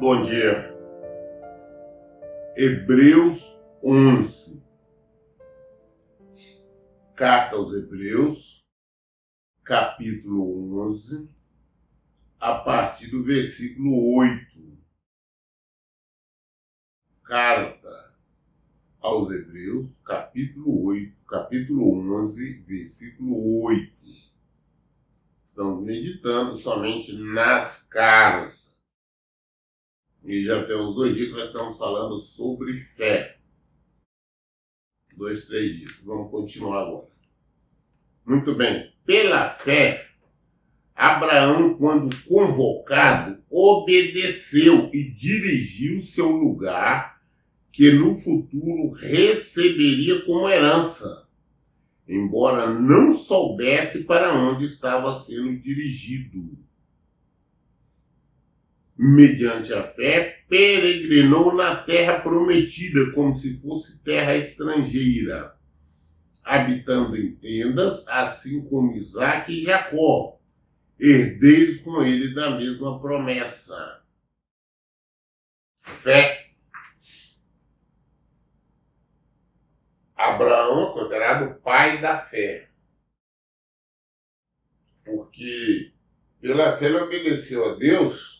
bom dia. Hebreus 11. Carta aos Hebreus, capítulo 11, a partir do versículo 8. Carta aos Hebreus, capítulo 11, versículo 8. Estamos meditando somente nas cartas. E já tem uns 2 dias que nós estamos falando sobre fé. 2, 3 dias. Vamos continuar agora. Muito bem. Pela fé, Abraão, quando convocado, obedeceu e dirigiu seu lugar, que no futuro receberia como herança, embora não soubesse para onde estava sendo dirigido. Mediante a fé, peregrinou na terra prometida, como se fosse terra estrangeira, habitando em tendas, assim como Isaque e Jacó, herdeiros com ele da mesma promessa. Fé. Abraão é considerado o pai da fé, porque pela fé ele obedeceu a Deus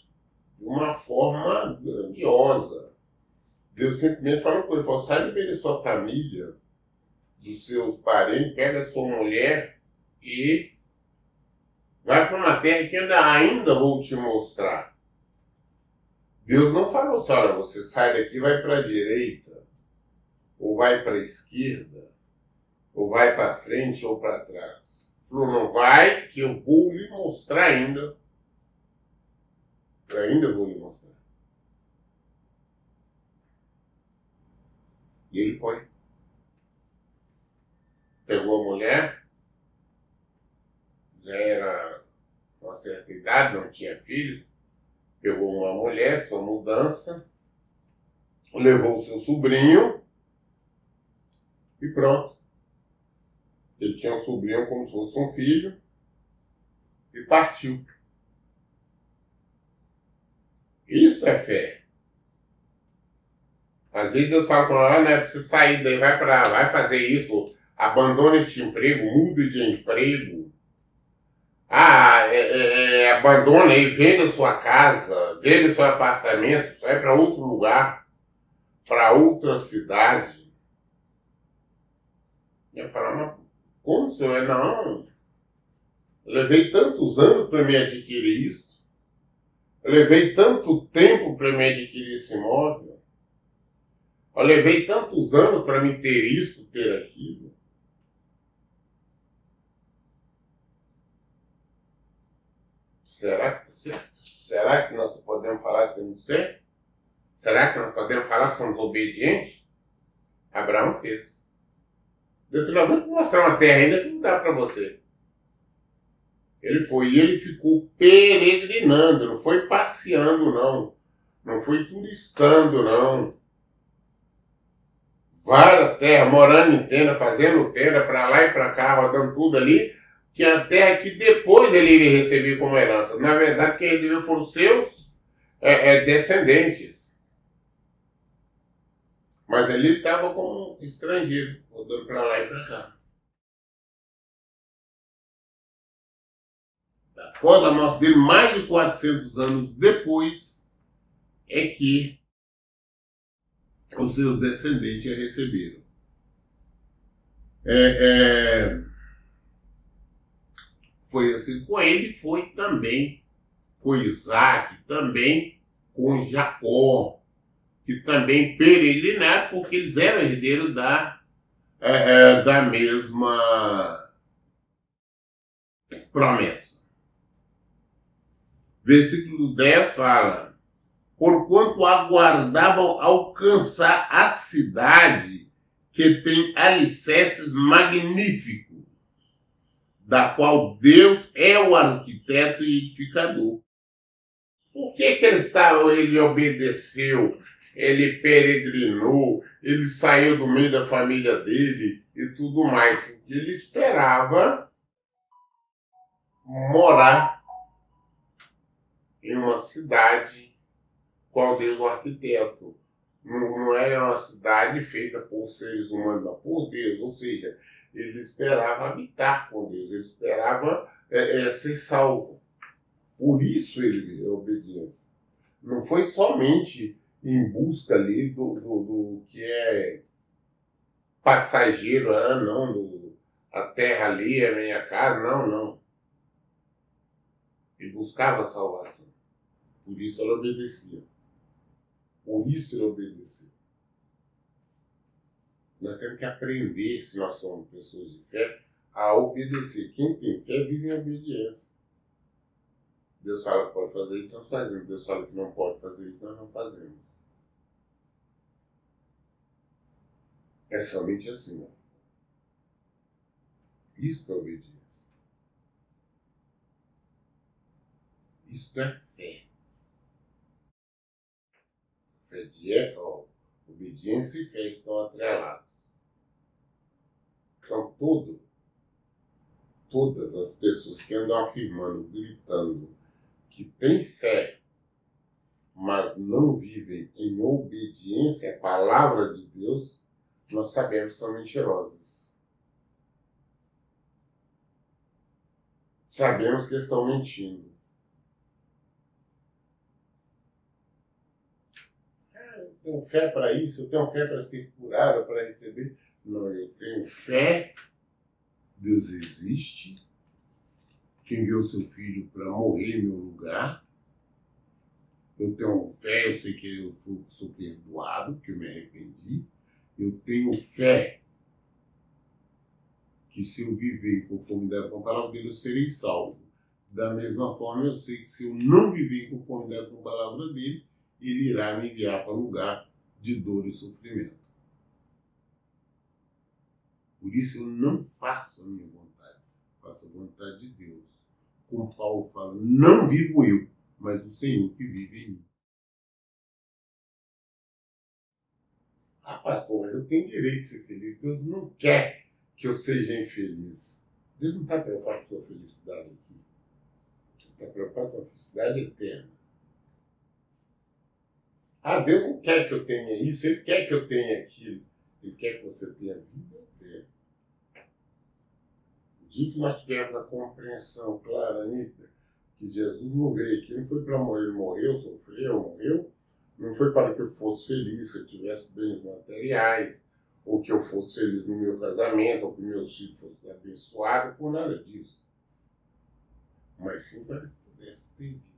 de uma forma grandiosa. Deus simplesmente falou com ele, falou, sai do meio da sua família, dos seus parentes, pega a sua mulher e vai para uma terra que ainda vou te mostrar. Deus não falou só, olha, você sai daqui e vai para a direita, ou vai para a esquerda, ou vai para frente ou para trás. Falou, não vai, que eu vou lhe mostrar ainda. Eu ainda vou lhe mostrar. E ele foi. Pegou a mulher, já era uma certa idade, não tinha filhos, pegou uma mulher, sua mudança, levou o seu sobrinho e pronto. Ele tinha um sobrinho como se fosse um filho e partiu. Isso é fé. Às vezes Deus fala com ela, não é preciso sair daí, vai fazer isso, abandona este emprego, muda de emprego. Abandona aí, venda sua casa, venda seu apartamento, vai para outro lugar, para outra cidade. E eu falo, mas como, senhor? Não, eu levei tantos anos para me adquirir isso. Eu levei tanto tempo para me adquirir esse imóvel. Eu levei tantos anos para me ter isso, ter aquilo. Será que está certo? Será que nós podemos falar que temos fé? Será que nós podemos falar que somos obedientes? Abraão fez. Deus falou, vou te mostrar uma terra ainda que não dá para você. Ele foi e ele ficou peregrinando, não foi passeando não, não foi turistando não. Várias terras, morando em tenda, fazendo tenda para lá e para cá, rodando tudo ali, que a terra que depois ele iria receber como herança. Na verdade, quem recebeu foram os seus descendentes. Mas ele estava como estrangeiro, rodando para lá e para cá. Após a morte dele, mais de 400 anos depois, é que os seus descendentes a receberam. Foi assim com ele, foi também com Isaque, também com Jacó, que também peregrinaram, porque eles eram herdeiros da mesma promessa. Versículo 10 fala, porquanto aguardavam alcançar a cidade que tem alicerces magníficos, da qual Deus é o arquiteto e edificador. Por que ele obedeceu, ele peregrinou, ele saiu do meio da família dele e tudo mais? Porque ele esperava morar em uma cidade qual Deus o arquiteto. Não é uma cidade feita por seres humanos, mas por Deus. Ou seja, ele esperava habitar com Deus, ele esperava ser salvo. Por isso ele é obediência. Não foi somente em busca ali do que é passageiro, não, a terra ali é minha casa, não. Ele buscava a salvação. Por isso ele obedecia. Por isso ele obedeceu. Nós temos que aprender, se nós somos pessoas de fé, a obedecer. Quem tem fé vive em obediência. Deus fala que pode fazer isso, nós fazemos. Deus fala que não pode fazer isso, nós não fazemos. É somente assim. Ó. Isso é obediência. Isso é fé. Obediência e fé estão atrelados. Então, todas as pessoas que andam afirmando, gritando, que têm fé, mas não vivem em obediência à palavra de Deus, nós sabemos que são mentirosas. Sabemos que estão mentindo. Eu tenho fé para isso, eu tenho fé para ser curado, para receber. Não, eu tenho fé. Deus existe. Que enviou seu filho para morrer em meu lugar. Eu tenho fé, eu sei que eu sou perdoado, porque eu me arrependi. Eu tenho fé que se eu viver em conformidade com a palavra dele, eu serei salvo. Da mesma forma, eu sei que se eu não viver em conformidade com a palavra dele, ele irá me enviar para um lugar de dor e sofrimento. Por isso eu não faço a minha vontade, faço a vontade de Deus. Como Paulo fala, não vivo eu, mas o Senhor que vive em mim. Ah, pastor, mas eu tenho direito de ser feliz. Deus não quer que eu seja infeliz. Deus não está preocupado com a sua felicidade aqui. Ele está preocupado com a felicidade eterna. Ah, Deus não quer que eu tenha isso, Ele quer que eu tenha aquilo. Ele quer que você tenha a vida eterna. O dia que nós tivermos a compreensão clara, nítida, que Jesus não veio aqui, não foi para morrer, ele morreu, sofreu, morreu, não foi para que eu fosse feliz, que eu tivesse bens materiais, ou que eu fosse feliz no meu casamento, ou que meus filhos fossem abençoados, por nada disso. Mas sim para que pudesse ter vida.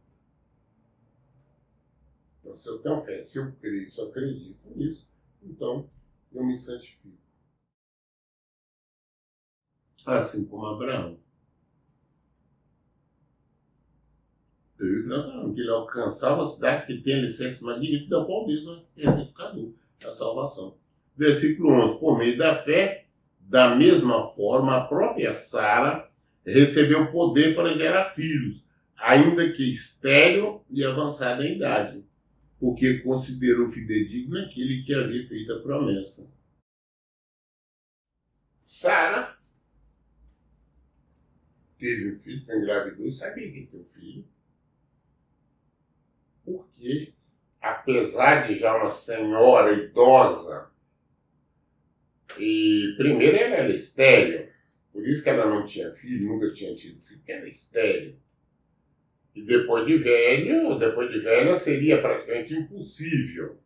Então, se eu tenho fé, se eu creio, se eu acredito nisso, então eu me santifico. Assim como Abraão. Eu vi que nós falamos que ele alcançava a cidade que tem a licença magnífica da qual Deus é identificador, a salvação. Versículo 11. Por meio da fé, da mesma forma, a própria Sara recebeu poder para gerar filhos, ainda que estéril e avançada em idade, porque considerou fidedigno aquele que havia feito a promessa. Sara teve um filho, engravidou e sabia que teve um filho. Porque, apesar de já uma senhora idosa, e primeiro ela era estéril, por isso que ela não tinha filho, nunca tinha tido filho, porque era estéril. E depois de velha seria praticamente impossível.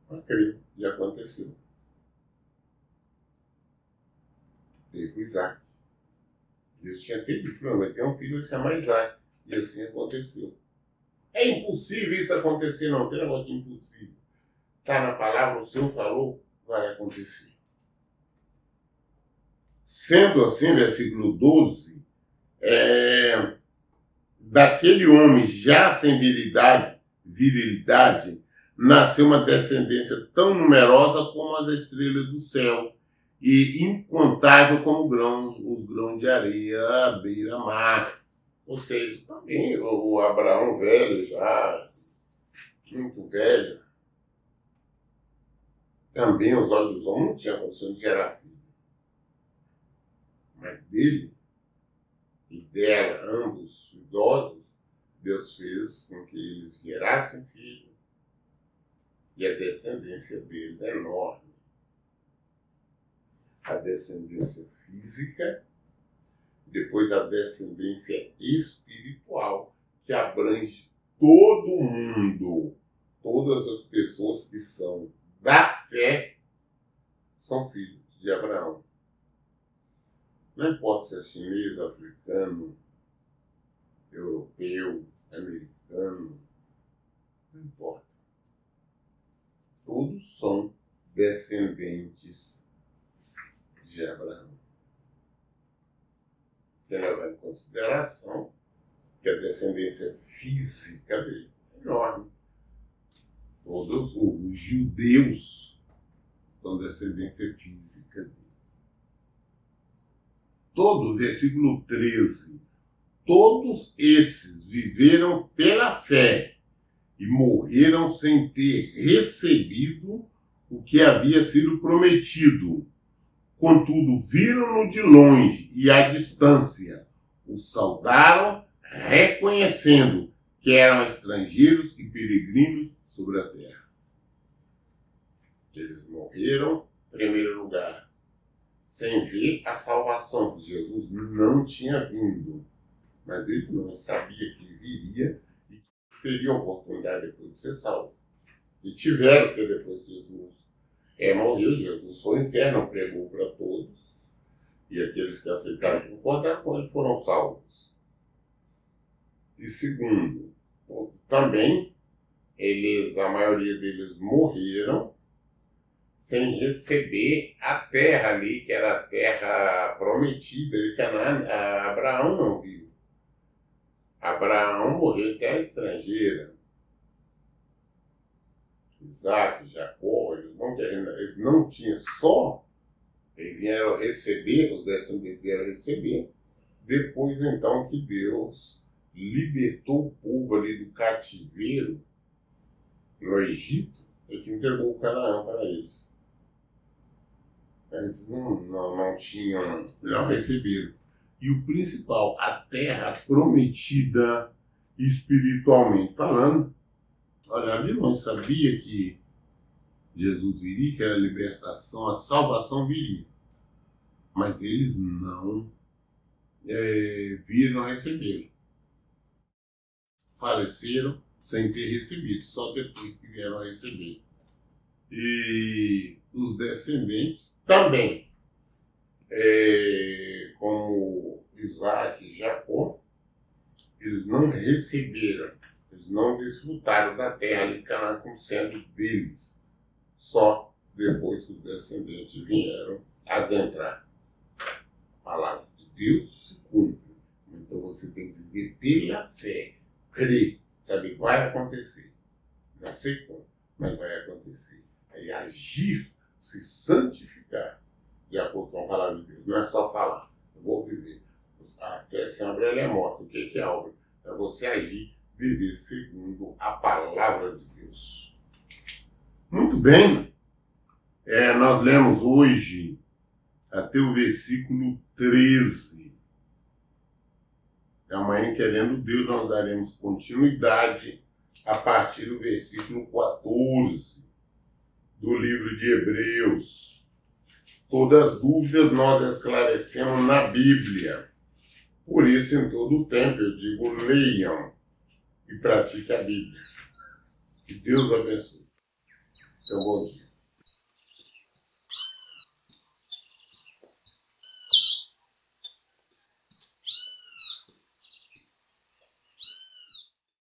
Mas creio, e aconteceu. Teve o Isaac. Deus tinha tido filho, vai ter um filho, vai se chamar Isaac. E assim aconteceu. É impossível isso acontecer, não tem negócio de impossível. Está na palavra, o Senhor falou, vai acontecer. Sendo assim, versículo 12, daquele homem já sem virilidade, nasceu uma descendência tão numerosa como as estrelas do céu, e incontável como os grãos de areia à beira-mar. Ou seja, também o Abraão velho já, muito velho, também os olhos dos homens não tinham condição de gerar filho. Mas dele e dela, ambos idosos, Deus fez com que eles gerassem filhos e a descendência deles é enorme. A descendência física, depois a descendência espiritual, que abrange todo mundo. Todas as pessoas que são da fé são filhos de Abraão. Não importa se é chinês, africano, europeu, americano, não importa. Todos são descendentes de Abraão. Tem que levar em consideração que a descendência física dele é enorme. Todos os judeus são descendência física dele. Todo, versículo 13, todos esses viveram pela fé e morreram sem ter recebido o que havia sido prometido. Contudo, viram-no de longe e à distância, o saudaram, reconhecendo que eram estrangeiros e peregrinos sobre a terra. Eles morreram, em primeiro lugar, sem ver a salvação, que Jesus não tinha vindo. Mas ele não sabia que viria e que teria a oportunidade depois de ser salvo. E tiveram que depois de Jesus morreu, Jesus foi ao inferno, pregou para todos. E aqueles que aceitaram concordar com ele foram salvos. E segundo, também, a maioria deles morreram sem receber a terra ali, que era a terra prometida de Canaã. Abraão não viu. Abraão morreu em terra estrangeira. Isaac, Jacó, eles não tinham só, eles vieram receber, os descendentes vieram receber, depois então que Deus libertou o povo ali do cativeiro no Egito, e que entregou o Canaã para eles. Antes não receberam. E o principal, a terra prometida espiritualmente falando, olha, de longe sabia que Jesus viria, que a libertação, a salvação viria. Mas eles não viram, não receberam. Faleceram sem ter recebido, só depois que vieram a receber. E os descendentes também, como Isaac e Jacó, eles não receberam, eles não desfrutaram da terra de Canaã como sendo deles, só depois que os descendentes vieram adentrar. A palavra de Deus se cumpre. Então você tem que viver pela fé, crer, sabe, vai acontecer. Não sei como, mas vai acontecer. É agir, se santificar, de acordo com a palavra de Deus. Não é só falar, eu vou viver. A fé sem obra ela é morta. O que é a obra? É você agir, viver segundo a palavra de Deus. Muito bem. Nós lemos hoje até o versículo 13. Amanhã, querendo Deus, nós daremos continuidade a partir do versículo 14 do livro de Hebreus. Todas as dúvidas nós esclarecemos na Bíblia. Por isso, em todo o tempo, eu digo, leiam e pratiquem a Bíblia. Que Deus abençoe. Então, bom dia.